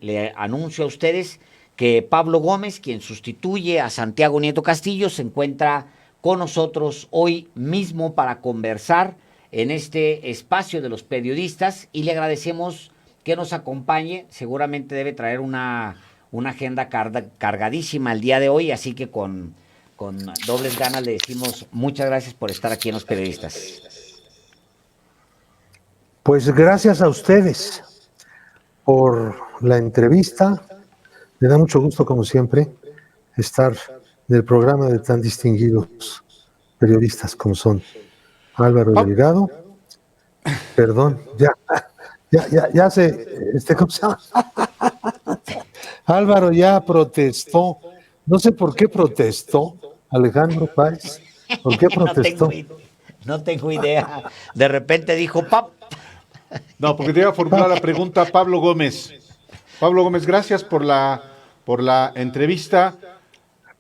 le anuncio a ustedes que Pablo Gómez, quien sustituye a Santiago Nieto Castillo, se encuentra con nosotros hoy mismo para conversar en este espacio de los periodistas y le agradecemos que nos acompañe. Seguramente debe traer una agenda cargadísima el día de hoy, así que con dobles ganas le decimos muchas gracias por estar aquí en los periodistas. Pues gracias a ustedes por la entrevista. Me da mucho gusto, como siempre, estar en el programa de tan distinguidos periodistas como son Álvaro Delgado. Perdón, ya ¿cómo se llama? Álvaro ya protestó. No sé por qué protestó Alejandro Páez. ¿Por qué protestó? No tengo idea. De repente dijo, ¡pap! No, porque te iba a formular la pregunta Pablo Gómez. Pablo Gómez, gracias por la entrevista.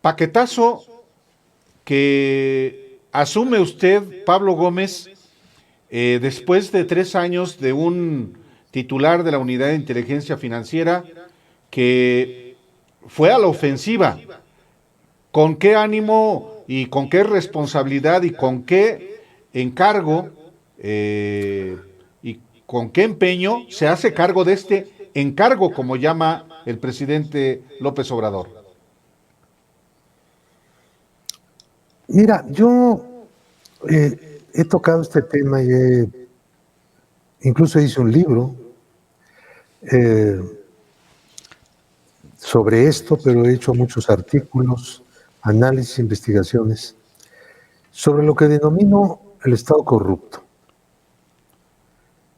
Paquetazo que asume usted, Pablo Gómez, después de 3 años de un titular de la Unidad de Inteligencia Financiera que fue a la ofensiva. ¿Con qué ánimo y con qué responsabilidad y con qué encargo y con qué empeño se hace cargo de este encargo, como llama el presidente López Obrador? Mira, yo he tocado este tema y incluso hice un libro sobre esto, pero he hecho muchos artículos, análisis, investigaciones sobre lo que denomino el Estado corrupto.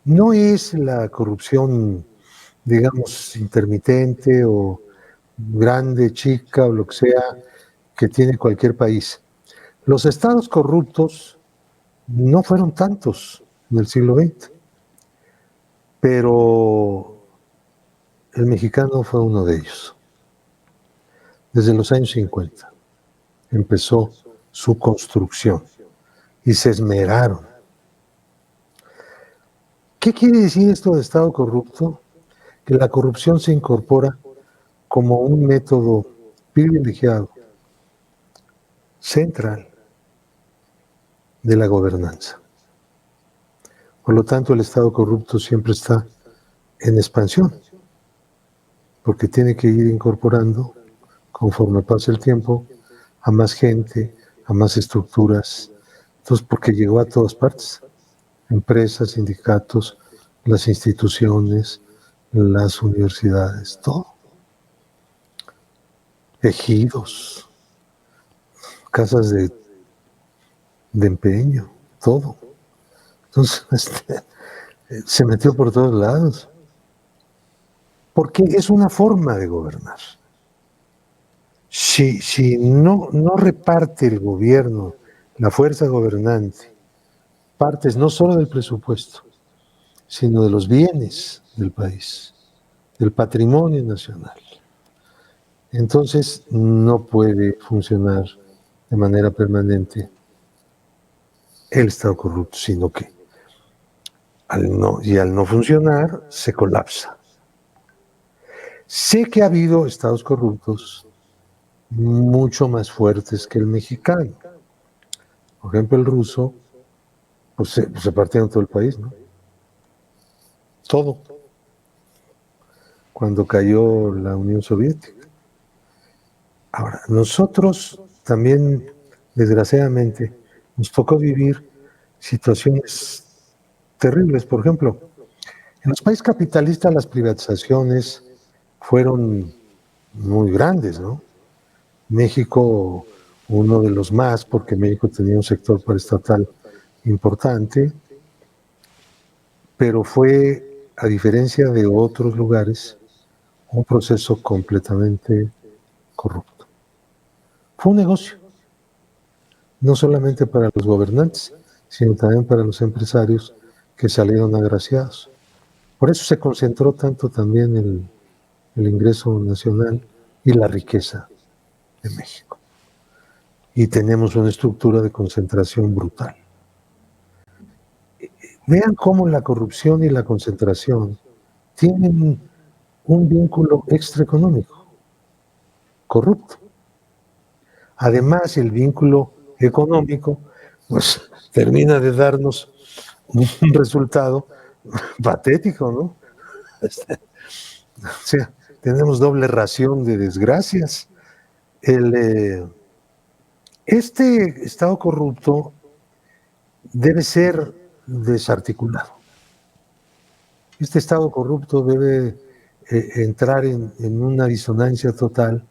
No es la corrupción, digamos, intermitente o grande, chica o lo que sea que tiene cualquier país. Los estados corruptos no fueron tantos en el siglo XX, pero el mexicano fue uno de ellos. Desde los años 50 empezó su construcción y se esmeraron. ¿Qué quiere decir esto de Estado corrupto? Que la corrupción se incorpora como un método privilegiado, central, de la gobernanza. Por lo tanto, el Estado corrupto siempre está en expansión, porque tiene que ir incorporando, conforme pasa el tiempo, a más gente, a más estructuras. Entonces, porque llegó a todas partes. Empresas, sindicatos, las instituciones, las universidades, todo. Ejidos, casas de empeño, todo. Entonces, se metió por todos lados. Porque es una forma de gobernar. Si no reparte el gobierno, la fuerza gobernante, partes no solo del presupuesto, sino de los bienes del país, del patrimonio nacional, entonces no puede funcionar de manera permanente el Estado corrupto, sino que al no funcionar se colapsa. Sé que ha habido estados corruptos mucho más fuertes que el mexicano. Por ejemplo, el ruso, pues se partieron todo el país, ¿no? Todo. Cuando cayó la Unión Soviética. Ahora, nosotros también, desgraciadamente, nos tocó vivir situaciones terribles. Por ejemplo, en los países capitalistas las privatizaciones fueron muy grandes, ¿no? México, uno de los más, porque México tenía un sector paraestatal importante, pero fue, a diferencia de otros lugares, un proceso completamente corrupto. Fue un negocio, no solamente para los gobernantes, sino también para los empresarios que salieron agraciados. Por eso se concentró tanto también el ingreso nacional y la riqueza de México. Y tenemos una estructura de concentración brutal. Vean cómo la corrupción y la concentración tienen un vínculo extraeconómico, corrupto. Además, el vínculo económico, pues, termina de darnos un resultado patético, ¿no? O sea, tenemos doble ración de desgracias. Este Estado corrupto debe ser desarticulado. Este Estado corrupto debe entrar en una disonancia total,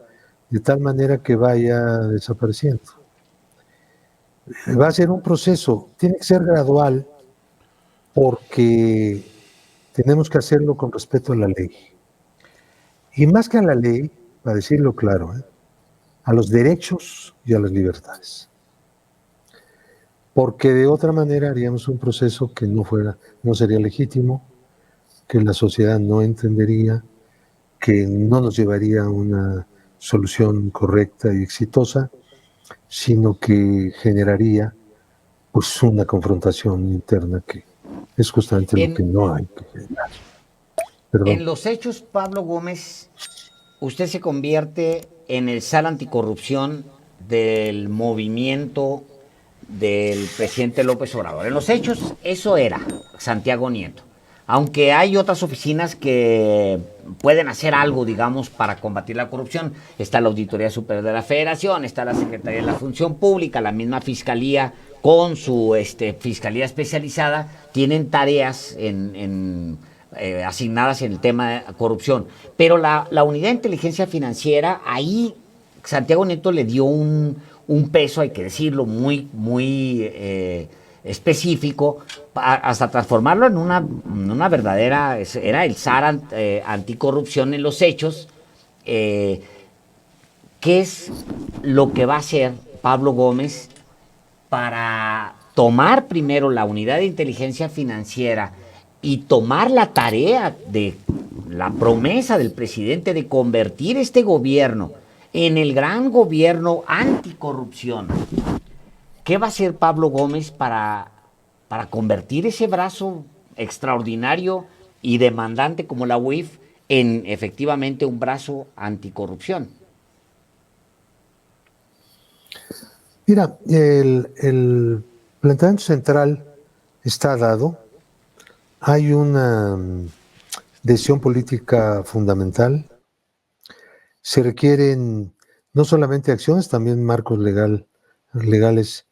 de tal manera que vaya desapareciendo. Va a ser un proceso, tiene que ser gradual, porque tenemos que hacerlo con respeto a la ley. Y más que a la ley, para decirlo claro, a los derechos y a las libertades. Porque de otra manera haríamos un proceso que no sería legítimo, que la sociedad no entendería, que no nos llevaría a una solución correcta y exitosa, sino que generaría pues una confrontación interna que es justamente lo que no hay que generar. Perdón. En los hechos, Pablo Gómez, usted se convierte en el zar anticorrupción del movimiento del presidente López Obrador. En los hechos, eso era Santiago Nieto. Aunque hay otras oficinas que pueden hacer algo, digamos, para combatir la corrupción. Está la Auditoría Superior de la Federación, está la Secretaría de la Función Pública, la misma Fiscalía con su Fiscalía especializada, tienen tareas asignadas en el tema de corrupción. Pero la Unidad de Inteligencia Financiera, ahí Santiago Nieto le dio un peso, hay que decirlo, muy específico, hasta transformarlo en una verdadera, era el zar anticorrupción en los hechos. ¿Qué es lo que va a hacer Pablo Gómez para tomar primero la Unidad de Inteligencia Financiera y tomar la tarea de la promesa del presidente de convertir este gobierno en el gran gobierno anticorrupción? ¿Qué va a hacer Pablo Gómez para convertir ese brazo extraordinario y demandante como la UIF en efectivamente un brazo anticorrupción? Mira, el planteamiento central está dado. Hay una decisión política fundamental. Se requieren no solamente acciones, también marcos legales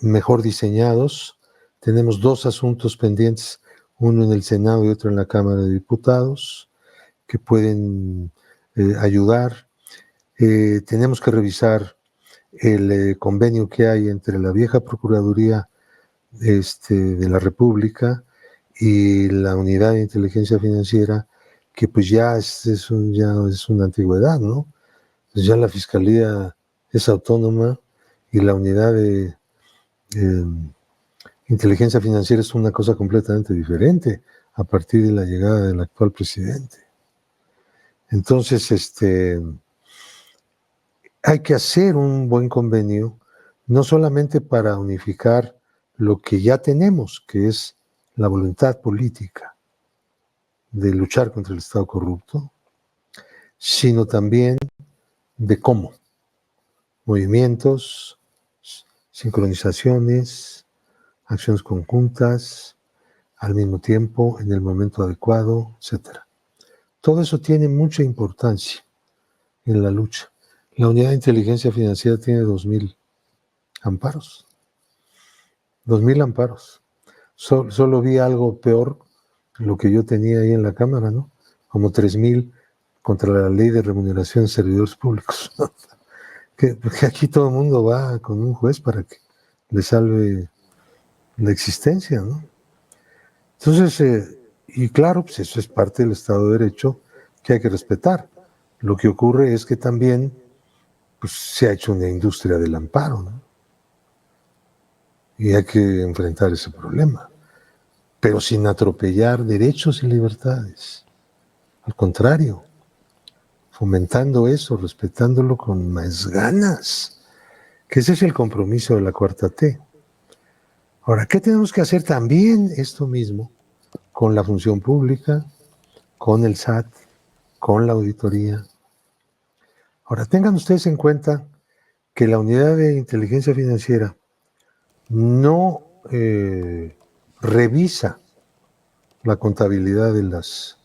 mejor diseñados. Tenemos 2 asuntos pendientes, uno en el Senado y otro en la Cámara de Diputados, que pueden ayudar. Tenemos que revisar el convenio que hay entre la vieja Procuraduría de la República y la Unidad de Inteligencia Financiera, que pues ya es una antigüedad, ¿no? Pues ya la Fiscalía es autónoma y la Unidad de Inteligencia Financiera es una cosa completamente diferente a partir de la llegada del actual presidente. Entonces, hay que hacer un buen convenio, no solamente para unificar lo que ya tenemos, que es la voluntad política de luchar contra el Estado corrupto, sino también de cómo. Movimientos, sincronizaciones, acciones conjuntas, al mismo tiempo, en el momento adecuado, etc. Todo eso tiene mucha importancia en la lucha. La Unidad de Inteligencia Financiera tiene 2,000 amparos. 2,000 amparos. Solo vi algo peor, lo que yo tenía ahí en la Cámara, ¿no? Como 3,000 contra la Ley de Remuneración de Servidores Públicos. Porque aquí todo el mundo va con un juez para que le salve la existencia, ¿no? Entonces, y claro, pues eso es parte del Estado de Derecho que hay que respetar. Lo que ocurre es que también pues, se ha hecho una industria del amparo, ¿no? Y hay que enfrentar ese problema, pero sin atropellar derechos y libertades. Al contrario, fomentando eso, respetándolo con más ganas, que ese es el compromiso de la Cuarta T. Ahora, ¿qué tenemos que hacer también esto mismo con la función pública, con el SAT, con la auditoría. Ahora, tengan ustedes en cuenta que la unidad de inteligencia financiera no revisa la contabilidad de las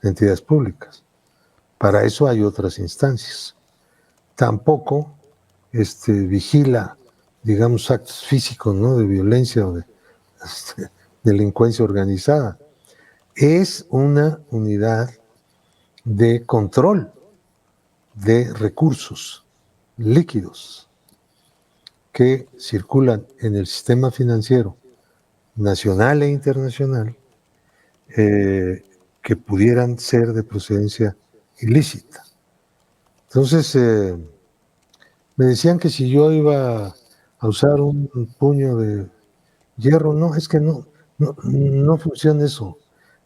entidades públicas. Para eso hay otras instancias. Tampoco vigila, digamos, actos físicos, ¿no?, de violencia o de delincuencia organizada. Es una unidad de control de recursos líquidos que circulan en el sistema financiero nacional e internacional, que pudieran ser de procedencia ilícita. Entonces, me decían que si yo iba a usar un puño de hierro, no, es que no funciona eso,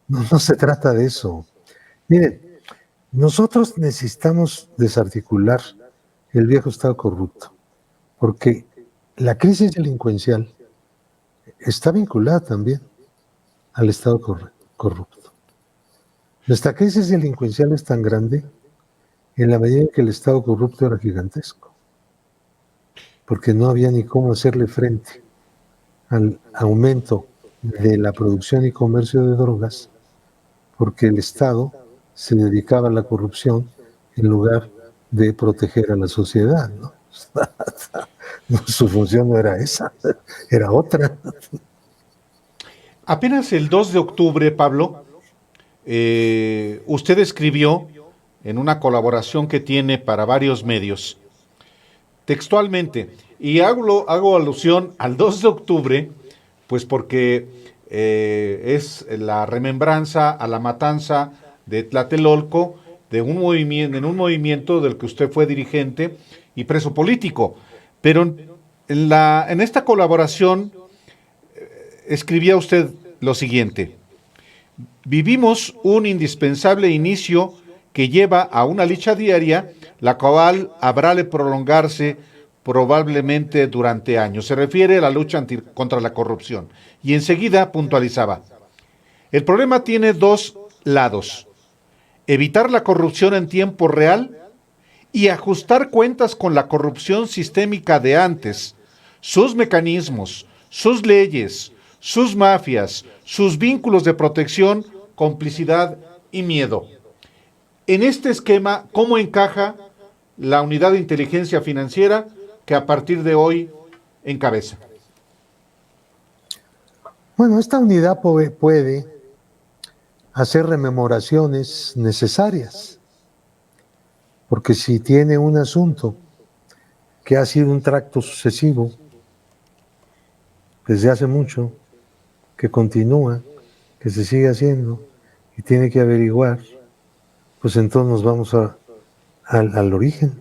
no se trata de eso. Miren, nosotros necesitamos desarticular el viejo Estado corrupto, porque la crisis delincuencial está vinculada también al Estado corrupto. Nuestra crisis delincuencial es tan grande en la medida en que el Estado corrupto era gigantesco, porque no había ni cómo hacerle frente al aumento de la producción y comercio de drogas, porque el Estado se dedicaba a la corrupción en lugar de proteger a la sociedad, ¿no? Su función no era esa, era otra. Apenas el 2 de octubre, Pablo, usted escribió en una colaboración que tiene para varios medios, textualmente, y hago alusión al 2 de octubre, pues porque es la remembranza a la matanza de Tlatelolco, en un movimiento del que usted fue dirigente y preso político. Pero en esta colaboración escribía usted lo siguiente: vivimos un indispensable inicio que lleva a una lucha diaria, la cual habrá de prolongarse probablemente durante años. Se refiere a la lucha contra la corrupción. Y enseguida puntualizaba: el problema tiene dos lados: evitar la corrupción en tiempo real y ajustar cuentas con la corrupción sistémica de antes, sus mecanismos, sus leyes, sus mafias, sus vínculos de protección, complicidad y miedo. En este esquema, ¿cómo encaja la unidad de inteligencia financiera que a partir de hoy encabeza? Bueno, esta unidad puede hacer rememoraciones necesarias, porque si tiene un asunto que ha sido un tracto sucesivo desde hace mucho, que continúa, que se sigue haciendo y tiene que averiguar, pues entonces nos vamos al origen.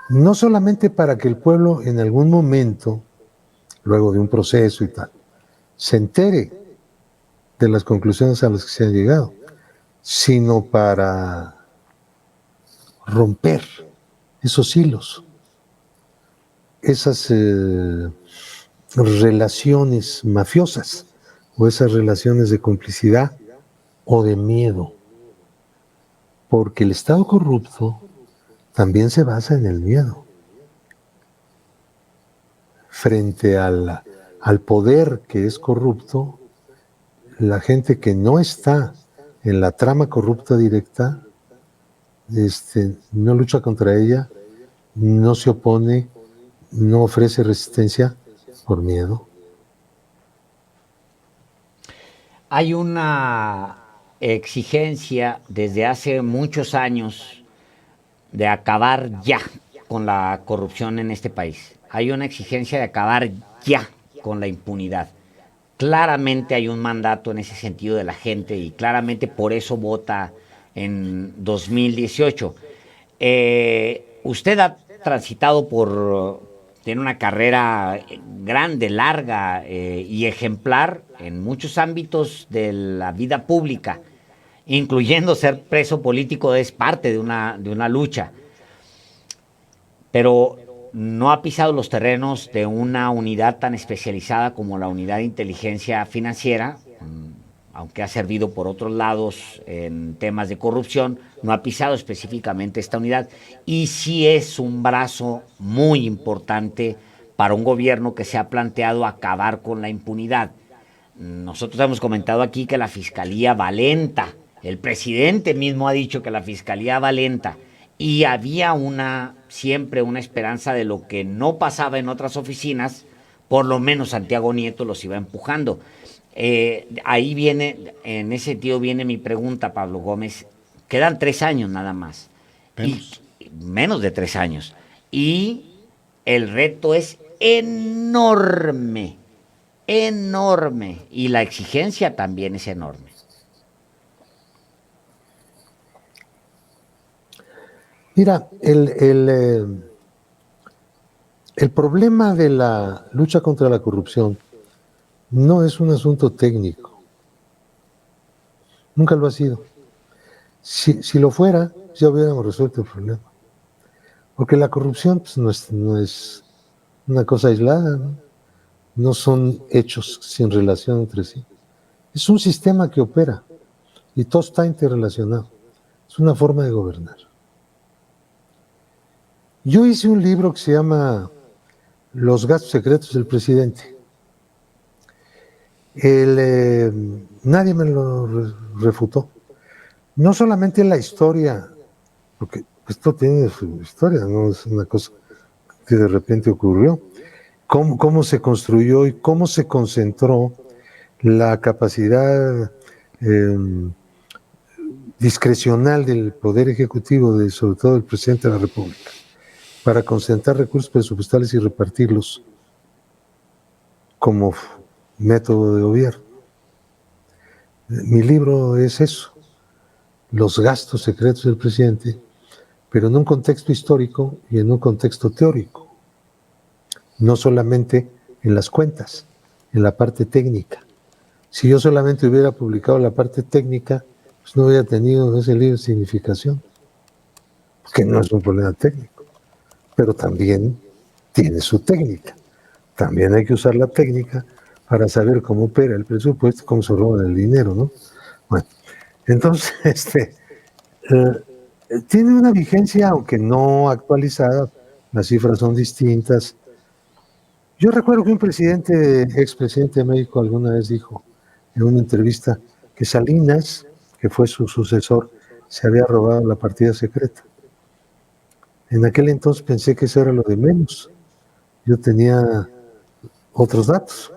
No solamente para que el pueblo en algún momento, luego de un proceso y tal, se entere de las conclusiones a las que se han llegado, sino para romper esos hilos, esas relaciones mafiosas o esas relaciones de complicidad o de miedo, porque el Estado corrupto también se basa en el miedo. Frente al poder que es corrupto, la gente que no está en la trama corrupta directa, no lucha contra ella, no se opone, no ofrece resistencia por miedo. Hay una exigencia desde hace muchos años de acabar ya con la corrupción en este país. Hay una exigencia de acabar ya con la impunidad. Claramente hay un mandato en ese sentido de la gente y claramente por eso vota en 2018. Usted ha transitado tiene una carrera grande, larga y ejemplar en muchos ámbitos de la vida pública, incluyendo ser preso político es parte de una lucha. Pero no ha pisado los terrenos de una unidad tan especializada como la unidad de inteligencia financiera, aunque ha servido por otros lados en temas de corrupción, no ha pisado específicamente esta unidad. Y sí es un brazo muy importante para un gobierno que se ha planteado acabar con la impunidad. Nosotros hemos comentado aquí que la fiscalía va lenta. El presidente mismo ha dicho que la fiscalía va lenta. Y había siempre una esperanza de lo que no pasaba en otras oficinas, por lo menos Santiago Nieto los iba empujando. Ahí viene, en ese sentido viene mi pregunta, Pablo Gómez. Quedan 3 años nada más. Menos. Menos de 3 años. Y el reto es enorme, enorme. Y la exigencia también es enorme. Mira, el problema de la lucha contra la corrupción no es un asunto técnico. Nunca lo ha sido. Si lo fuera, ya hubiéramos resuelto el problema. Porque la corrupción pues, no es una cosa aislada, ¿no? No son hechos sin relación entre sí. Es un sistema que opera y todo está interrelacionado. Es una forma de gobernar. Yo hice un libro que se llama Los gastos secretos del presidente. Nadie me lo refutó. No solamente la historia, porque esto tiene su historia, no es una cosa que de repente ocurrió. Cómo se construyó y cómo se concentró la capacidad discrecional del Poder Ejecutivo, sobre todo del Presidente de la República, para concentrar recursos presupuestales y repartirlos como método de gobierno. Mi libro es eso, los gastos secretos del presidente, pero en un contexto histórico y en un contexto teórico, no solamente en las cuentas, en la parte técnica. Si yo solamente hubiera publicado la parte técnica, pues no hubiera tenido ese libro significación, porque no es un problema técnico, pero también tiene su técnica. También hay que usar la técnica para saber cómo opera el presupuesto, cómo se roba el dinero, ¿no? Bueno, entonces, tiene una vigencia, aunque no actualizada, las cifras son distintas. Yo recuerdo que un expresidente de México alguna vez dijo en una entrevista que Salinas, que fue su sucesor, se había robado la partida secreta. En aquel entonces pensé que eso era lo de menos. Yo tenía otros datos,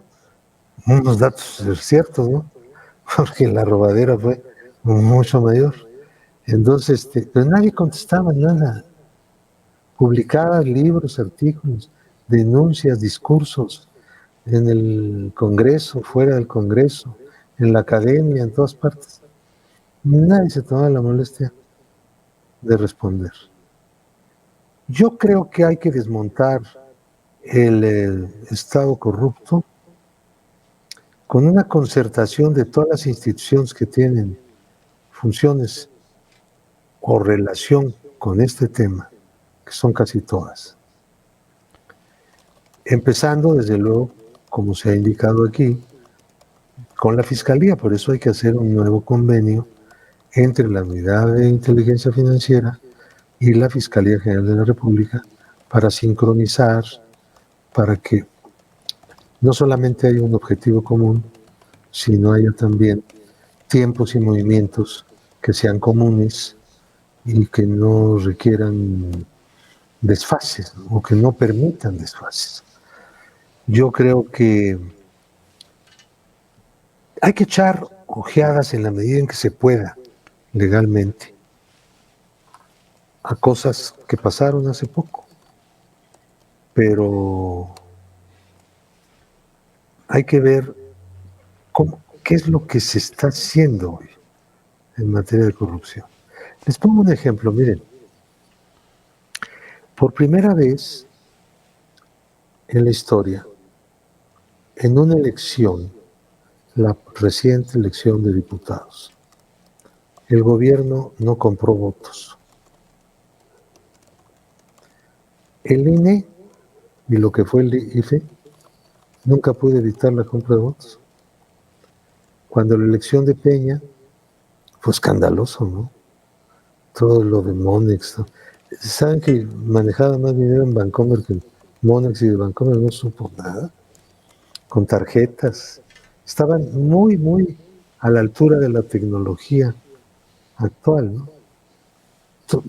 unos datos ciertos, ¿no? Porque la robadera fue mucho mayor. Entonces, pero nadie contestaba nada. Publicaba libros, artículos, denuncias, discursos en el Congreso, fuera del Congreso, en la academia, en todas partes. Nadie se tomaba la molestia de responder. Yo creo que hay que desmontar el Estado corrupto con una concertación de todas las instituciones que tienen funciones o relación con este tema, que son casi todas. Empezando, desde luego, como se ha indicado aquí, con la Fiscalía. Por eso hay que hacer un nuevo convenio entre la Unidad de Inteligencia Financiera y la Fiscalía General de la República para sincronizar, para que no solamente haya un objetivo común, sino haya también tiempos y movimientos que sean comunes y que no requieran desfases o que no permitan desfases. Yo creo que hay que echar ojeadas en la medida en que se pueda legalmente a cosas que pasaron hace poco, pero hay que ver qué es lo que se está haciendo hoy en materia de corrupción. Les pongo un ejemplo, miren. Por primera vez en la historia, en una elección, la reciente elección de diputados, el gobierno no compró votos. El INE y lo que fue el IFE nunca pudo evitar la compra de votos. Cuando la elección de Peña fue escandaloso, ¿no? Todo lo de Monex, ¿no? ¿Saben que manejaba más dinero en Bancomer que en Monex, y de Bancomer no supo nada? Con tarjetas. Estaban muy, muy a la altura de la tecnología actual, ¿no?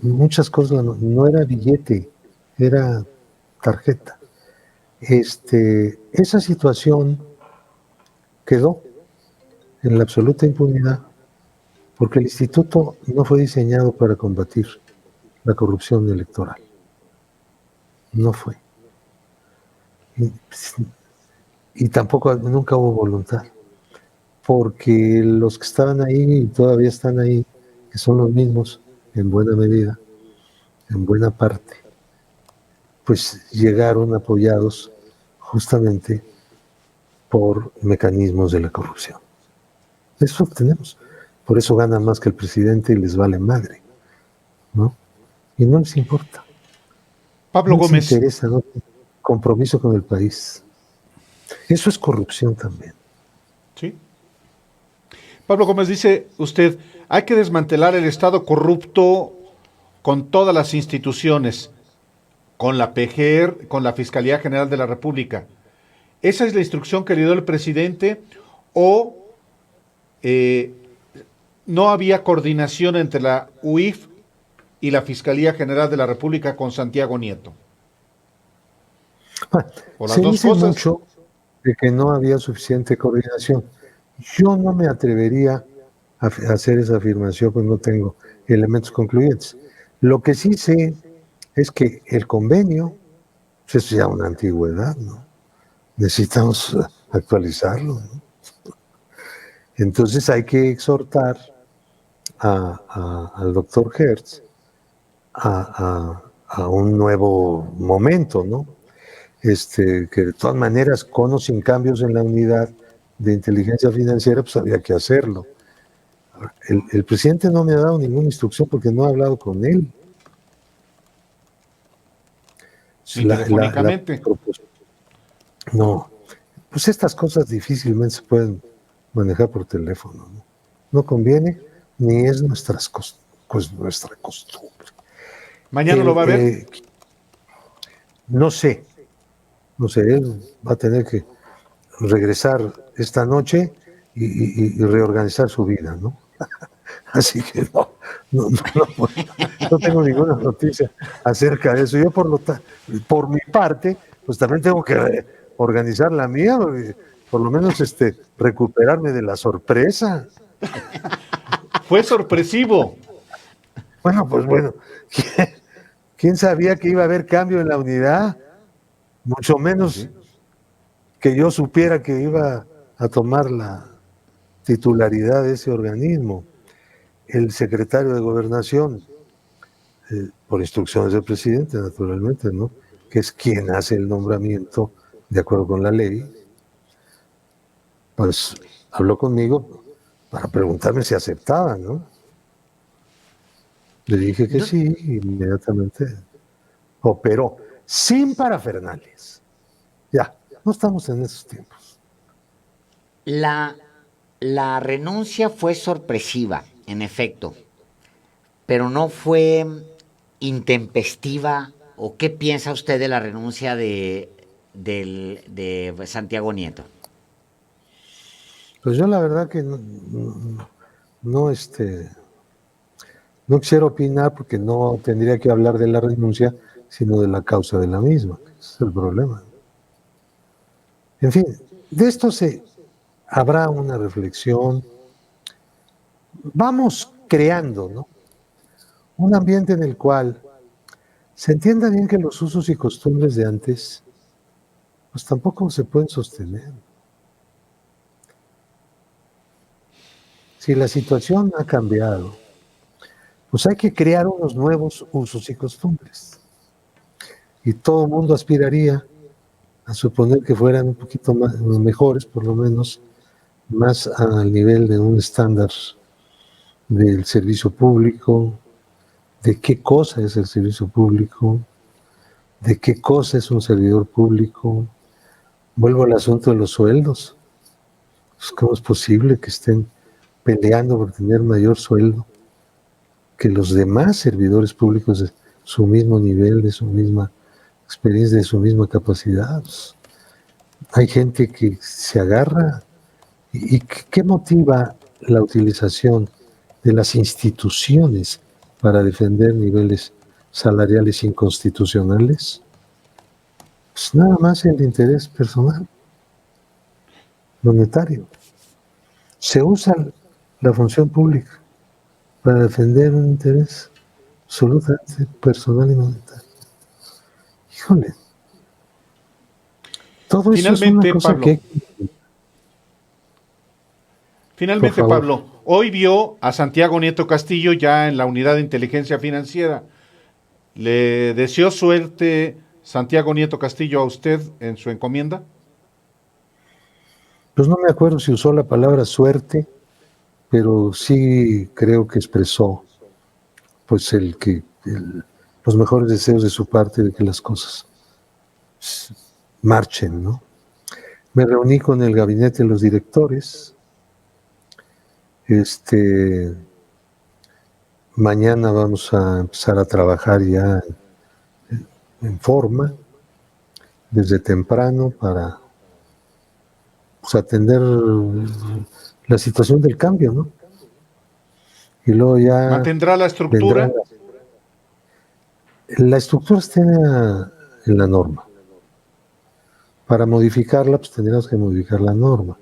Muchas cosas no era billete, era tarjeta. Esa situación quedó en la absoluta impunidad porque el instituto no fue diseñado para combatir la corrupción electoral. No fue. Y tampoco nunca hubo voluntad, porque los que estaban ahí y todavía están ahí, que son los mismos en buena medida, en buena parte, pues llegaron apoyados justamente por mecanismos de la corrupción. Eso tenemos. Por eso ganan más que el presidente y les vale madre, ¿no? Y no les importa. Pablo No les Gómez. interesa, ¿no? Compromiso con el país. Eso es corrupción también. Sí. Pablo Gómez, dice usted, hay que desmantelar el Estado corrupto con todas las instituciones, con la PGR, con la Fiscalía General de la República. ¿Esa es la instrucción que le dio el presidente o no había coordinación entre la UIF y la Fiscalía General de la República con Santiago Nieto? ¿O se dice mucho de que no había suficiente coordinación? Yo no me atrevería a hacer esa afirmación, pues no tengo elementos concluyentes. Lo que sí sé es que el convenio, pues es ya una antigüedad, ¿no? Necesitamos actualizarlo, ¿no? Entonces hay que exhortar al doctor Hertz a un nuevo momento, ¿no? Que de todas maneras, con o sin cambios en la unidad de inteligencia financiera, pues había que hacerlo. El presidente no me ha dado ninguna instrucción porque no he hablado con él. Telefónicamente. No, pues estas cosas difícilmente se pueden manejar por teléfono, ¿no? No conviene, ni es nuestra costumbre. ¿Mañana lo va a ver? No sé, él va a tener que regresar esta noche y reorganizar su vida, ¿no? Así que no tengo ninguna noticia acerca de eso. Yo por mi parte, pues también tengo que organizar la mía, por lo menos recuperarme de la sorpresa. Fue sorpresivo. Bueno, pues bueno, ¿quién sabía que iba a haber cambio en la unidad? Mucho menos que yo supiera que iba a tomar la titularidad de ese organismo. El secretario de Gobernación, por instrucciones del presidente, naturalmente, ¿no? Que es quien hace el nombramiento de acuerdo con la ley, pues habló conmigo para preguntarme si aceptaba, ¿no? Le dije que sí, inmediatamente operó, sin parafernalias. Ya, no estamos en esos tiempos. La renuncia fue sorpresiva, en efecto, pero no fue intempestiva. ¿O qué piensa usted de la renuncia de Santiago Nieto? Pues yo la verdad que no quisiera opinar porque no tendría que hablar de la renuncia, sino de la causa de la misma. Ese es el problema. En fin, de esto habrá una reflexión. Vamos creando, ¿no? Un ambiente en el cual se entienda bien que los usos y costumbres de antes, pues tampoco se pueden sostener. Si la situación ha cambiado, pues hay que crear unos nuevos usos y costumbres. Y todo el mundo aspiraría a suponer que fueran un poquito más, mejores, por lo menos, más al nivel de un estándar del servicio público, de qué cosa es el servicio público, de qué cosa es un servidor público. Vuelvo al asunto de los sueldos. Pues, ¿cómo es posible que estén peleando por tener mayor sueldo que los demás servidores públicos de su mismo nivel, de su misma experiencia, de su misma capacidad? Pues, hay gente que se agarra. ¿Y qué motiva la utilización de las instituciones para defender niveles salariales inconstitucionales? Pues nada más el interés personal, monetario. Se usa la función pública para defender un interés absolutamente personal y monetario. Híjole. Todo eso es una Finalmente, cosa Pablo, que... finalmente, Por favor. Pablo, hoy vio a Santiago Nieto Castillo ya en la unidad de inteligencia financiera. ¿Le deseó suerte Santiago Nieto Castillo a usted en su encomienda? Pues no me acuerdo si usó la palabra suerte, pero sí creo que expresó pues los mejores deseos de su parte de que las cosas marchen, ¿no? Me reuní con el gabinete de los directores. Mañana vamos a empezar a trabajar ya en forma, desde temprano, para pues, atender la situación del cambio, ¿no? Y luego ya ¿Mantendrá la vendrá. estructura? La estructura está en la norma. Para modificarla, pues tendríamos que modificar la norma.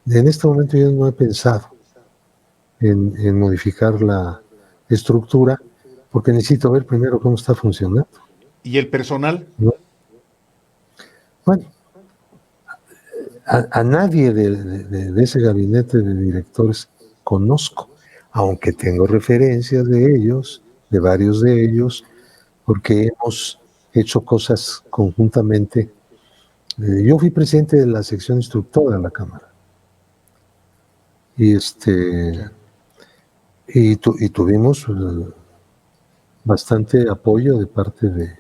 En este momento yo no he pensado en modificar la estructura, porque necesito ver primero cómo está funcionando, ¿Y el personal? ¿no? Bueno, a nadie de ese gabinete de directores conozco, aunque tengo referencias de ellos, de varios de ellos, porque hemos hecho cosas conjuntamente. Yo fui presidente de la sección instructora de la Cámara. Y y tuvimos bastante apoyo de parte de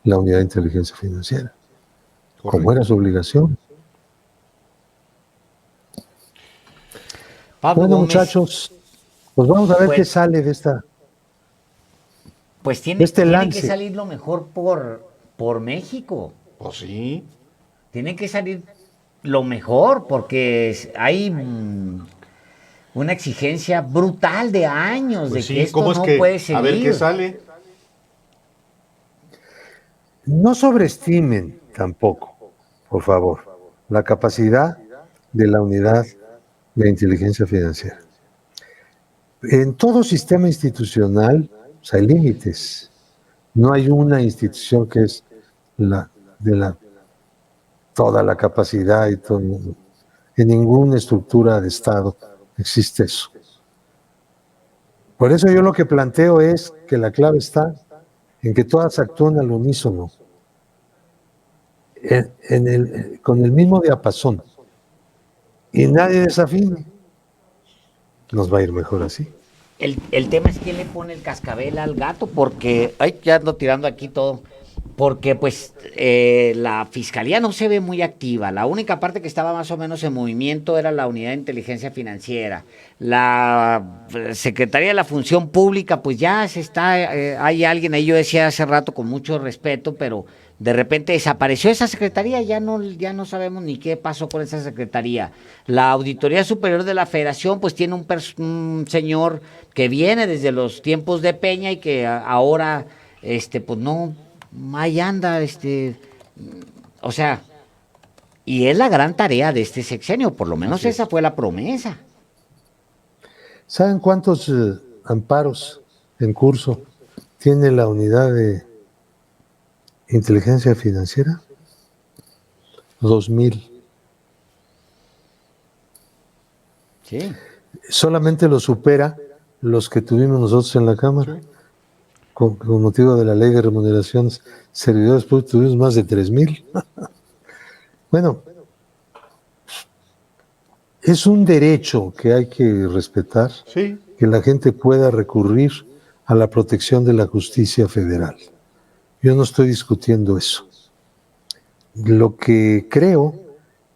la Unidad de Inteligencia Financiera, como era su obligación. Pablo Bueno, Gómez, muchachos, pues vamos a ver qué pues, sale de esta. pues tiene, Este tiene lance. que salir lo mejor por México. Pues sí. Tiene que salir lo mejor porque hay una exigencia brutal de años Pues de que sí, ¿cómo esto es no puede que? A ver qué seguir. sale. No sobreestimen tampoco, por favor, la capacidad de la Unidad de Inteligencia Financiera. En todo sistema institucional pues, hay límites. No hay una institución que es toda la capacidad y todo. En ninguna estructura de Estado existe eso. Por eso yo lo que planteo es que la clave está en que todas actúen al unísono, con el mismo diapasón, y nadie desafine. Nos va a ir mejor así. El tema es quién le pone el cascabel al gato, porque, ay, ya ando tirando aquí todo, porque pues la fiscalía no se ve muy activa. La única parte que estaba más o menos en movimiento era la unidad de inteligencia financiera. La Secretaría de la Función Pública, pues ya se está, hay alguien ahí, yo decía hace rato con mucho respeto, pero de repente desapareció esa secretaría, ya no sabemos ni qué pasó con esa secretaría. La Auditoría Superior de la Federación, pues tiene un señor que viene desde los tiempos de Peña y que ahora, pues no, ahí anda, o sea, y es la gran tarea de este sexenio, por lo menos esa fue la promesa. ¿Saben cuántos amparos en curso tiene la unidad de inteligencia financiera? 2,000. Sí. Solamente lo supera los que tuvimos nosotros en la Cámara. Sí. Con motivo de la ley de remuneraciones servidores públicos tuvimos más de 3,000. Bueno, es un derecho que hay que respetar, sí, que la gente pueda recurrir a la protección de la justicia federal. Yo no estoy discutiendo eso. Lo que creo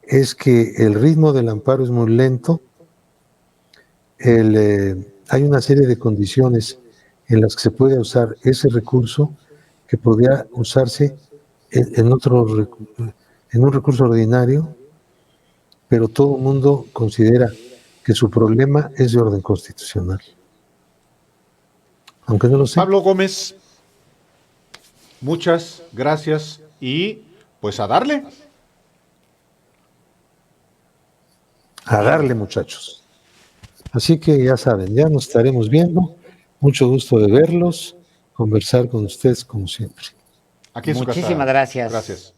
es que el ritmo del amparo es muy lento. Hay una serie de condiciones en las que se puede usar ese recurso que podría usarse en un recurso ordinario, pero todo el mundo considera que su problema es de orden constitucional. Aunque no lo sé. Pablo Gómez, muchas gracias y pues a darle. A darle, muchachos. Así que ya saben, ya nos estaremos viendo. Mucho gusto de verlos, conversar con ustedes como siempre. Aquí en su casa. Muchísimas gracias. Gracias.